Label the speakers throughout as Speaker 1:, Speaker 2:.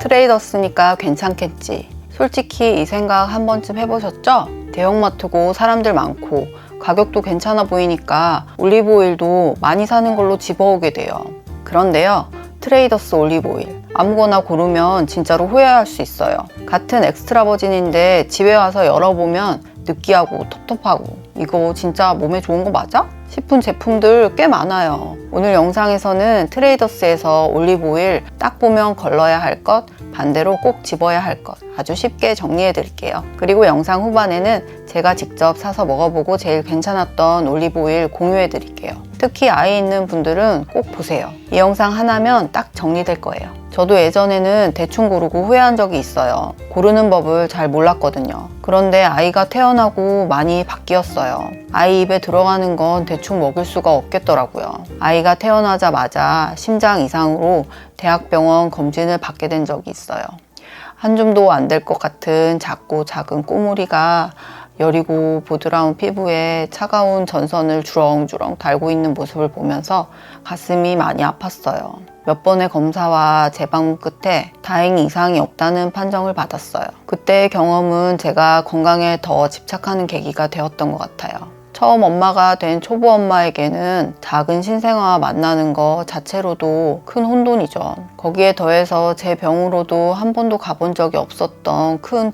Speaker 1: 트레이더스니까 괜찮겠지. 솔직히 이 생각 한 번쯤 해보셨죠? 대형마트고 사람들 많고 가격도 괜찮아 보이니까 올리브오일도 많이 사는 걸로 집어오게 돼요. 그런데요, 트레이더스 올리브오일 아무거나 고르면 진짜로 후회할 수 있어요. 같은 엑스트라 버진인데 집에 와서 열어보면 느끼하고 텁텁하고 이거 진짜 몸에 좋은 거 맞아? 싶은 제품들 꽤 많아요. 오늘 영상에서는 트레이더스에서 올리브오일 딱 보면 걸러야 할 것, 반대로 꼭 집어야 할 것 아주 쉽게 정리해 드릴게요. 그리고 영상 후반에는 제가 직접 사서 먹어보고 제일 괜찮았던 올리브오일 공유해 드릴게요. 특히 아이 있는 분들은 꼭 보세요. 이 영상 하나면 딱 정리될 거예요. 저도 예전에는 대충 고르고 후회한 적이 있어요. 고르는 법을 잘 몰랐거든요. 그런데 아이가 태어나고 많이 바뀌었어요. 아이 입에 들어가는 건 대충 먹을 수가 없겠더라고요. 아이가 태어나자마자 심장 이상으로 대학병원 검진을 받게 된 적이 있어요. 한 줌도 안 될 것 같은 작고 작은 꼬물이가 여리고 보드라운 피부에 차가운 전선을 주렁주렁 달고 있는 모습을 보면서 가슴이 많이 아팠어요. 몇 번의 검사와 재방문 끝에 다행히 이상이 없다는 판정을 받았어요. 그때의 경험은 제가 건강에 더 집착하는 계기가 되었던 것 같아요. 처음 엄마가 된 초보 엄마에게는 작은 신생아와 만나는 것 자체로도 큰 혼돈이죠. 거기에 더해서 제 병으로도 한 번도 가본 적이 없었던 큰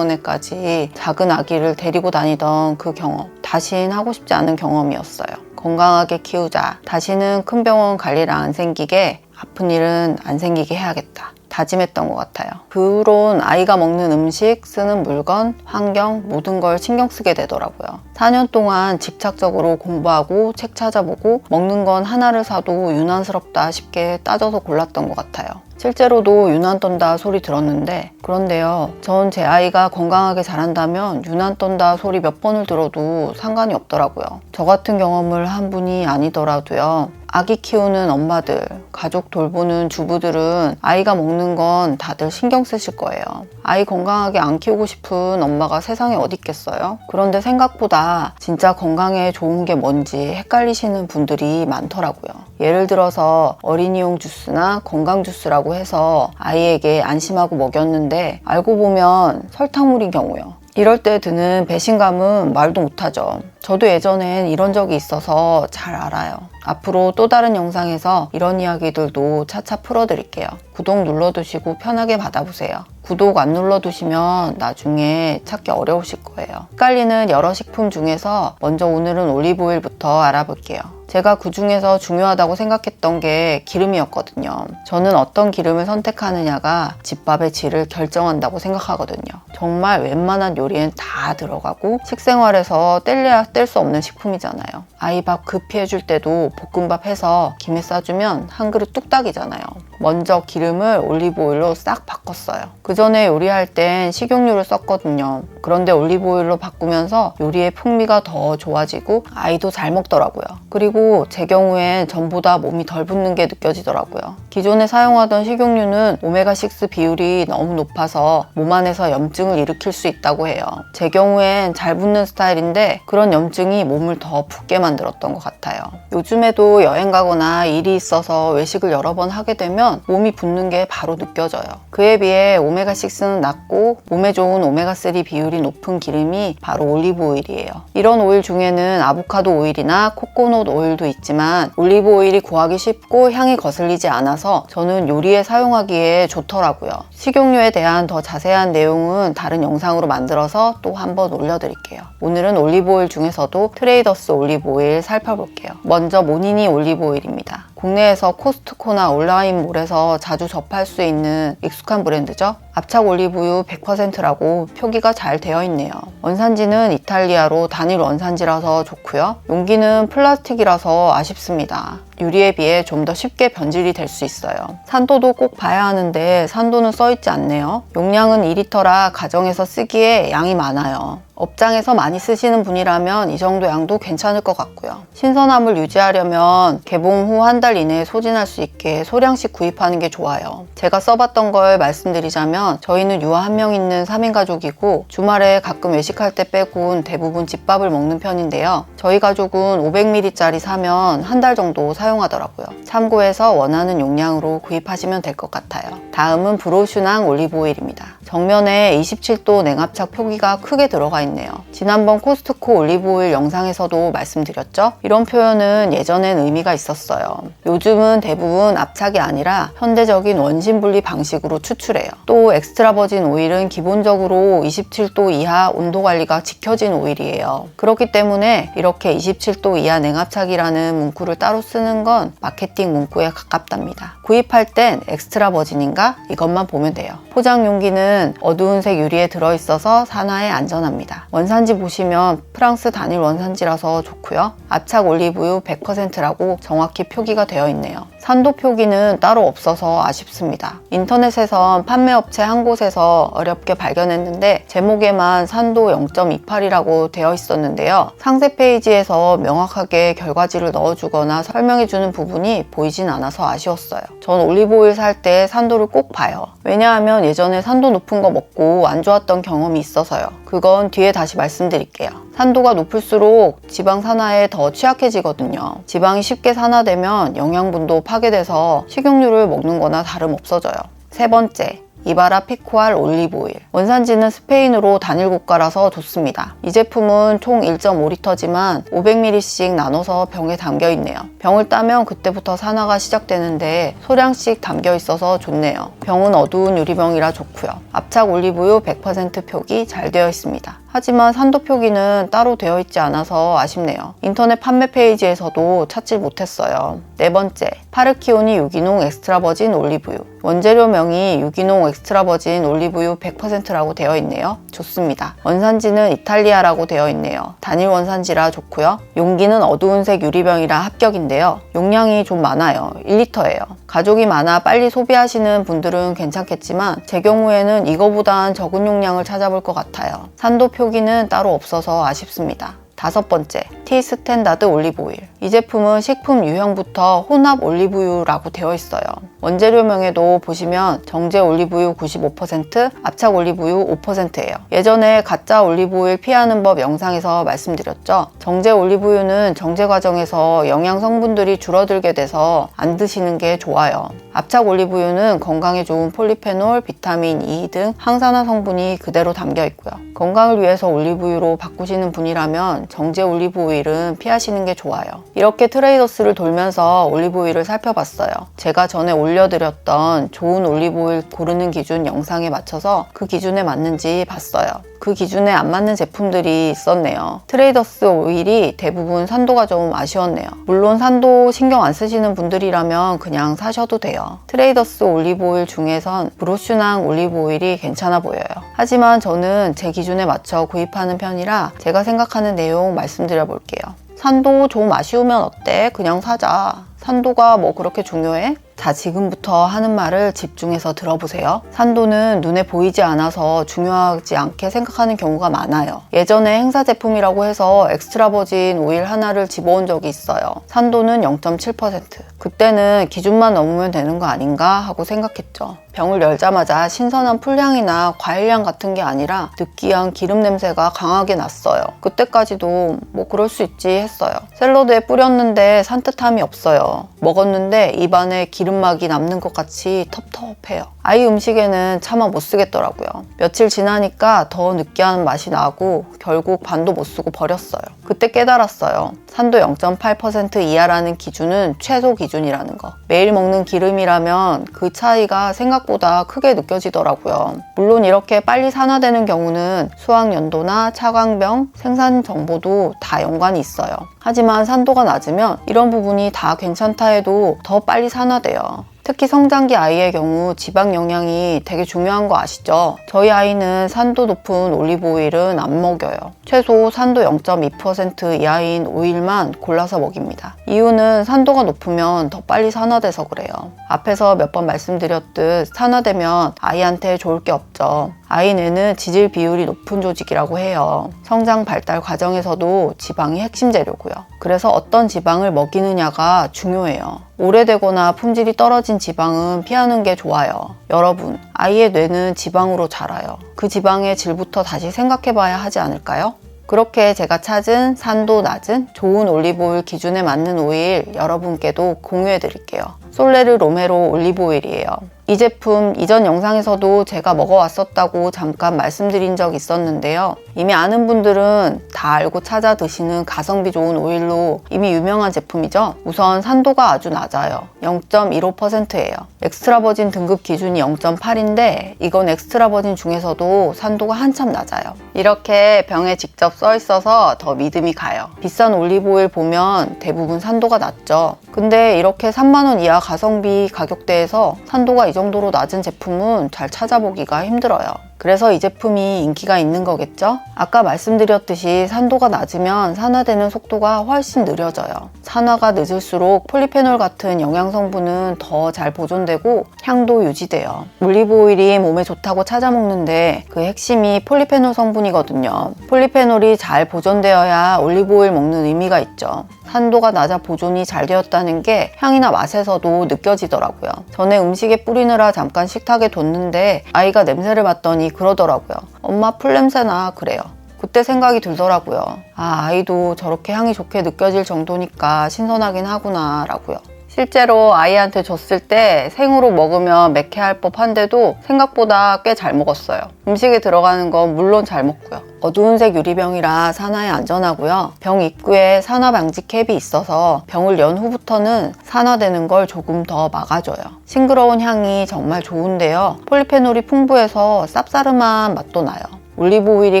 Speaker 1: 대학병원에까지 작은 아기를 데리고 다니던 그 경험, 다신 하고 싶지 않은 경험이었어요. 건강하게 키우자. 다시는 큰 병원 갈 일 안 생기게, 아픈 일은 안 생기게 해야겠다. 다짐했던 것 같아요. 그 후론 아이가 먹는 음식, 쓰는 물건, 환경 모든 걸 신경 쓰게 되더라고요. 4년 동안 집착적으로 공부하고 책 찾아보고 먹는 건 하나를 사도 유난스럽다 싶게 따져서 골랐던 것 같아요. 실제로도 유난 떤다 소리 들었는데, 그런데요, 전 제 아이가 건강하게 자란다면 유난 떤다 소리 몇 번을 들어도 상관이 없더라고요. 저 같은 경험을 한 분이 아니더라도요, 아기 키우는 엄마들, 가족 돌보는 주부들은 아이가 먹는 건 다들 신경 쓰실 거예요. 아이 건강하게 안 키우고 싶은 엄마가 세상에 어디 있겠어요? 그런데 생각보다 진짜 건강에 좋은 게 뭔지 헷갈리시는 분들이 많더라고요. 예를 들어서 어린이용 주스나 건강 주스라고 해서 아이에게 안심하고 먹였는데 알고 보면 설탕물인 경우요. 이럴 때 드는 배신감은 말도 못하죠. 저도 예전엔 이런 적이 있어서 잘 알아요. 앞으로 또 다른 영상에서 이런 이야기들도 차차 풀어드릴게요. 구독 눌러두시고 편하게 받아보세요. 구독 안 눌러두시면 나중에 찾기 어려우실 거예요. 헷갈리는 여러 식품 중에서 먼저 오늘은 올리브오일부터 알아볼게요. 제가 그 중에서 중요하다고 생각했던 게 기름이었거든요. 저는 어떤 기름을 선택하느냐가 집밥의 질을 결정한다고 생각하거든요. 정말 웬만한 요리엔 다 들어가고 식생활에서 뗄래야 뗄 수 없는 식품이잖아요. 아이 밥 급히 해줄 때도 볶음밥 해서 김에 싸주면 한 그릇 뚝딱이잖아요. 먼저 기름을 올리브오일로 싹 바꿨어요. 그 전에 요리할 땐 식용유를 썼거든요. 그런데 올리브오일로 바꾸면서 요리의 풍미가 더 좋아지고 아이도 잘 먹더라고요. 그리고 제 경우엔 전보다 몸이 덜 붓는 게 느껴지더라고요. 기존에 사용하던 식용유는 오메가6 비율이 너무 높아서 몸 안에서 염증을 일으킬 수 있다고 해요. 제 경우엔 잘 붓는 스타일인데 그런 염증이 몸을 더 붓게 만들었던 것 같아요. 요즘에도 여행 가거나 일이 있어서 외식을 여러 번 하게 되면 몸이 붓는 게 바로 느껴져요. 그에 비해 오메가6는 낮고 몸에 좋은 오메가3 비율이 높은 기름이 바로 올리브오일이에요. 이런 오일 중에는 아보카도 오일이나 코코넛 오일도 있지만 올리브 오일이 구하기 쉽고 향이 거슬리지 않아서 저는 요리에 사용하기에 좋더라고요. 식용유에 대한 더 자세한 내용은 다른 영상으로 만들어서 또 한번 올려드릴게요. 오늘은 올리브 오일 중에서도 트레이더스 올리브 오일 살펴볼게요. 먼저 모니니 올리브 오일입니다. 국내에서 코스트코나 온라인몰에서 자주 접할 수 있는 익숙한 브랜드죠. 압착 올리브유 100%라고 표기가 잘 되어 있네요. 원산지는 이탈리아로 단일 원산지라서 좋고요. 용기는 플라스틱이라서 아쉽습니다. 유리에 비해 좀 더 쉽게 변질이 될 수 있어요. 산도도 꼭 봐야 하는데 산도는 써있지 않네요. 용량은 2리터라 가정에서 쓰기에 양이 많아요. 업장에서 많이 쓰시는 분이라면 이 정도 양도 괜찮을 것 같고요. 신선함을 유지하려면 개봉 후 한 달 이내에 소진할 수 있게 소량씩 구입하는 게 좋아요. 제가 써봤던 걸 말씀드리자면 왜냐하면 저희는 유아 한 명 있는 3인 가족이고 주말에 가끔 외식할 때 빼곤 대부분 집밥을 먹는 편인데요. 저희 가족은 500ml짜리 사면 한 달 정도 사용하더라고요. 참고해서 원하는 용량으로 구입하시면 될 것 같아요. 다음은 브로슈낭 올리브오일입니다. 정면에 27도 냉압착 표기가 크게 들어가 있네요. 지난번 코스트코 올리브오일 영상에서도 말씀드렸죠? 이런 표현은 예전엔 의미가 있었어요. 요즘은 대부분 압착이 아니라 현대적인 원심 분리 방식으로 추출해요. 또 엑스트라 버진 오일은 기본적으로 27도 이하 온도 관리가 지켜진 오일이에요. 그렇기 때문에 이렇게 27도 이하 냉압착이라는 문구를 따로 쓰는 건 마케팅 문구에 가깝답니다. 구입할 땐 엑스트라 버진인가? 이것만 보면 돼요. 포장 용기는 어두운 색 유리에 들어있어서 산화에 안전합니다. 원산지 보시면 프랑스 단일 원산지라서 좋고요. 압착 올리브유 100%라고 정확히 표기가 되어 있네요. 산도 표기는 따로 없어서 아쉽습니다. 인터넷에선 판매업체 한 곳에서 어렵게 발견했는데 제목에만 산도 0.28이라고 되어 있었는데요. 상세 페이지에서 명확하게 결과지를 넣어주거나 설명해주는 부분이 보이진 않아서 아쉬웠어요. 전 올리브오일 살 때 산도를 꼭 봐요. 왜냐하면 예전에 산도 높은 거 먹고 안 좋았던 경험이 있어서요. 그건 뒤에 다시 말씀드릴게요. 산도가 높을수록 지방 산화에 더 취약해지거든요. 지방이 쉽게 산화되면 영양분도 파괴돼서 식용유를 먹는 거나 다름없어져요. 세 번째, 이바라 피코알 올리브오일. 원산지는 스페인으로 단일 국가라서 좋습니다. 이 제품은 총 1.5리터지만 500ml씩 나눠서 병에 담겨 있네요. 병을 따면 그때부터 산화가 시작되는데 소량씩 담겨 있어서 좋네요. 병은 어두운 유리병이라 좋고요. 압착 올리브유 100% 표기 잘 되어 있습니다. 하지만 산도 표기는 따로 되어 있지 않아서 아쉽네요. 인터넷 판매 페이지에서도 찾지 못했어요. 네 번째, 파르키오니 유기농 엑스트라 버진 올리브유. 원재료명이 유기농 엑스트라 버진 올리브유 100%라고 되어 있네요. 좋습니다. 원산지는 이탈리아라고 되어 있네요. 단일 원산지라 좋고요. 용기는 어두운 색 유리병이라 합격인데요. 용량이 좀 많아요. 1리터예요. 가족이 많아 빨리 소비하시는 분들은 괜찮겠지만 제 경우에는 이거보단 적은 용량을 찾아볼 것 같아요. 산도 표기는 따로 없어서 아쉽습니다. 다섯 번째, 티 스탠다드 올리브오일. 이 제품은 식품 유형부터 혼합 올리브유라고 되어 있어요. 원재료명에도 보시면 정제 올리브유 95%, 압착 올리브유 5%예요. 예전에 가짜 올리브오일 피하는 법 영상에서 말씀드렸죠. 정제 올리브유는 정제 과정에서 영양 성분들이 줄어들게 돼서 안 드시는 게 좋아요. 압착 올리브유는 건강에 좋은 폴리페놀, 비타민 E 등 항산화 성분이 그대로 담겨 있고요. 건강을 위해서 올리브유로 바꾸시는 분이라면 정제 올리브오일은 피하시는 게 좋아요. 이렇게 트레이더스를 돌면서 올리브오일을 살펴봤어요. 제가 전에 올려드렸던 좋은 올리브오일 고르는 기준 영상에 맞춰서 그 기준에 맞는지 봤어요. 그 기준에 안 맞는 제품들이 있었네요. 트레이더스 오일이 대부분 산도가 좀 아쉬웠네요. 물론 산도 신경 안 쓰시는 분들이라면 그냥 사셔도 돼요. 트레이더스 올리브 오일 중에선 브로슈낭 올리브 오일이 괜찮아 보여요. 하지만 저는 제 기준에 맞춰 구입하는 편이라 제가 생각하는 내용 말씀드려 볼게요. 산도 좀 아쉬우면 어때? 그냥 사자. 산도가 뭐 그렇게 중요해? 자, 지금부터 하는 말을 집중해서 들어보세요. 산도는 눈에 보이지 않아서 중요하지 않게 생각하는 경우가 많아요. 예전에 행사 제품이라고 해서 엑스트라 버진 오일 하나를 집어온 적이 있어요. 산도는 0.7%. 그때는 기준만 넘으면 되는 거 아닌가 하고 생각했죠. 병을 열자마자 신선한 풀향이나 과일향 같은 게 아니라 느끼한 기름 냄새가 강하게 났어요. 그때까지도 뭐 그럴 수 있지 했어요. 샐러드에 뿌렸는데 산뜻함이 없어요. 먹었는데 입안에 기름막이 남는 것 같이 텁텁해요. 아이 음식에는 차마 못 쓰겠더라고요. 며칠 지나니까 더 느끼한 맛이 나고 결국 반도 못 쓰고 버렸어요. 그때 깨달았어요. 산도 0.8% 이하라는 기준은 최소 기준이라는 거. 매일 먹는 기름이라면 그 차이가 생각보다 크게 느껴지더라고요. 물론 이렇게 빨리 산화되는 경우는 수확 연도나 차광병, 생산 정보도 다 연관이 있어요. 하지만 산도가 낮으면 이런 부분이 다 괜찮다 해도 더 빨리 산화돼요. 특히 성장기 아이의 경우 지방 영양이 되게 중요한 거 아시죠? 저희 아이는 산도 높은 올리브 오일은 안 먹여요. 최소 산도 0.2% 이하인 오일만 골라서 먹입니다. 이유는 산도가 높으면 더 빨리 산화돼서 그래요. 앞에서 몇 번 말씀드렸듯 산화되면 아이한테 좋을 게 없죠. 아이 뇌는 지질 비율이 높은 조직이라고 해요. 성장 발달 과정에서도 지방이 핵심 재료고요. 그래서 어떤 지방을 먹이느냐가 중요해요. 오래되거나 품질이 떨어진 지방은 피하는 게 좋아요. 여러분, 아이의 뇌는 지방으로 자라요. 그 지방의 질부터 다시 생각해 봐야 하지 않을까요? 그렇게 제가 찾은 산도 낮은 좋은 올리브오일 기준에 맞는 오일 여러분께도 공유해 드릴게요. 솔레르 로메로 올리브오일이에요. 이 제품 이전 영상에서도 제가 먹어왔었다고 잠깐 말씀드린 적 있었는데요. 이미 아는 분들은 다 알고 찾아 드시는 가성비 좋은 오일로 이미 유명한 제품이죠. 우선 산도가 아주 낮아요. 0.15%예요. 엑스트라 버진 등급 기준이 0.8인데 이건 엑스트라 버진 중에서도 산도가 한참 낮아요. 이렇게 병에 직접 써 있어서 더 믿음이 가요. 비싼 올리브오일 보면 대부분 산도가 낮죠. 근데 이렇게 3만 원 이하 가성비 가격대에서 산도가 이 정도로 낮은 제품은 잘 찾아보기가 힘들어요. 그래서 이 제품이 인기가 있는 거겠죠? 아까 말씀드렸듯이 산도가 낮으면 산화되는 속도가 훨씬 느려져요. 산화가 늦을수록 폴리페놀 같은 영양 성분은 더 잘 보존되고 향도 유지돼요. 올리브오일이 몸에 좋다고 찾아 먹는데 그 핵심이 폴리페놀 성분이거든요. 폴리페놀이 잘 보존되어야 올리브오일 먹는 의미가 있죠. 산도가 낮아 보존이 잘 되었다는 게 향이나 맛에서도 느껴지더라고요. 전에 음식에 뿌리느라 잠깐 식탁에 뒀는데 아이가 냄새를 맡더니 그러더라고요. 엄마 풀냄새나 그래요. 그때 생각이 들더라고요. 아, 아이도 저렇게 향이 좋게 느껴질 정도니까 신선하긴 하구나 라고요. 실제로 아이한테 줬을 때 생으로 먹으면 매캐할 법한데도 생각보다 꽤 잘 먹었어요. 음식에 들어가는 건 물론 잘 먹고요. 어두운 색 유리병이라 산화에 안전하고요. 병 입구에 산화 방지 캡이 있어서 병을 연 후부터는 산화되는 걸 조금 더 막아줘요. 싱그러운 향이 정말 좋은데요. 폴리페놀이 풍부해서 쌉싸름한 맛도 나요. 올리브 오일이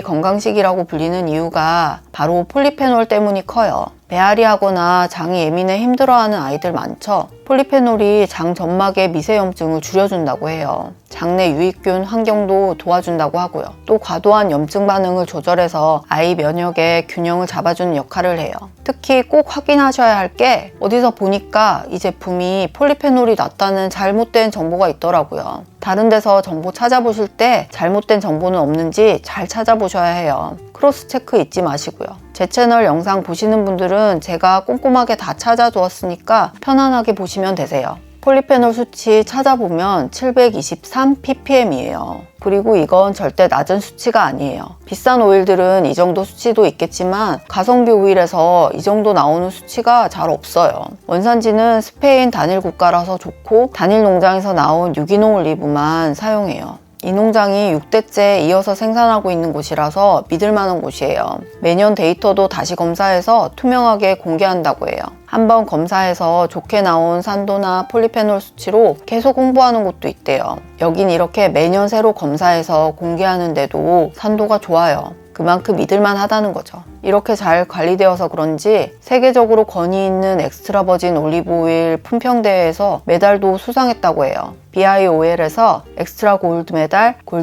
Speaker 1: 건강식이라고 불리는 이유가 바로 폴리페놀 때문이 커요. 배앓이하거나 장이 예민해 힘들어하는 아이들 많죠? 폴리페놀이 장 점막의 미세염증을 줄여준다고 해요. 장내 유익균 환경도 도와준다고 하고요. 또 과도한 염증 반응을 조절해서 아이 면역의 균형을 잡아주는 역할을 해요. 특히 꼭 확인하셔야 할 게 어디서 보니까 이 제품이 폴리페놀이 낮다는 잘못된 정보가 있더라고요. 다른 데서 정보 찾아보실 때 잘못된 정보는 없는지 잘 찾아보셔야 해요. 크로스 체크 잊지 마시고요. 제 채널 영상 보시는 분들은 제가 꼼꼼하게 다 찾아두었으니까 편안하게 보시면 되세요. 폴리페놀 수치 찾아보면 723ppm이에요. 그리고 이건 절대 낮은 수치가 아니에요. 비싼 오일들은 이 정도 수치도 있겠지만 가성비 오일에서 이 정도 나오는 수치가 잘 없어요. 원산지는 스페인 단일 국가라서 좋고 단일 농장에서 나온 유기농 올리브만 사용해요. 이 농장이 6대째 이어서 생산하고 있는 곳이라서 믿을 만한 곳이에요. 매년 데이터도 다시 검사해서 투명하게 공개한다고 해요. 한번 검사해서 좋게 나온 산도나 폴리페놀 수치로 계속 홍보하는 곳도 있대요. 여긴 이렇게 매년 새로 검사해서 공개하는데도 산도가 좋아요. 그만큼 믿을만 하다는 거죠. 이렇게 잘 관리되어서 그런지 세계적으로 권위 있는 엑스트라 버진 올리브 오일 품평대회에서 메달도 수상했다고 해요. BIOL에서 엑스트라 골드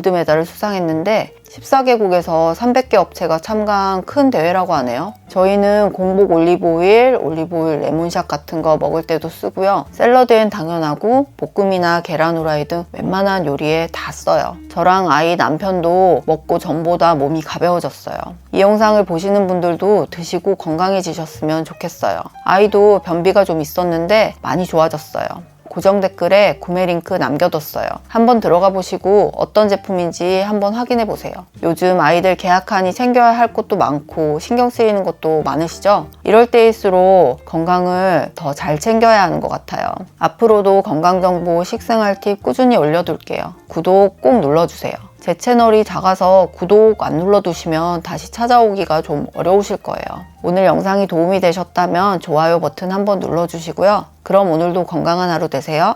Speaker 1: 메달을 수상했는데 14개국에서 300개 업체가 참가한 큰 대회라고 하네요. 저희는 공복 올리브오일 레몬샷 같은 거 먹을 때도 쓰고요. 샐러드엔 당연하고 볶음이나 계란 후라이 등 웬만한 요리에 다 써요. 저랑 아이 남편도 먹고 전보다 몸이 가벼워졌어요. 이 영상을 보시는 분들도 드시고 건강해지셨으면 좋겠어요. 아이도 변비가 좀 있었는데 많이 좋아졌어요. 고정 댓글에 구매 링크 남겨뒀어요. 한번 들어가 보시고 어떤 제품인지 한번 확인해 보세요. 요즘 아이들 개학하니 챙겨야 할 것도 많고 신경 쓰이는 것도 많으시죠? 이럴 때일수록 건강을 더 잘 챙겨야 하는 것 같아요. 앞으로도 건강정보, 식생활 팁 꾸준히 올려둘게요. 구독 꼭 눌러주세요. 제 채널이 작아서 구독 안 눌러두시면 다시 찾아오기가 좀 어려우실 거예요. 오늘 영상이 도움이 되셨다면 좋아요 버튼 한번 눌러주시고요. 그럼 오늘도 건강한 하루 되세요.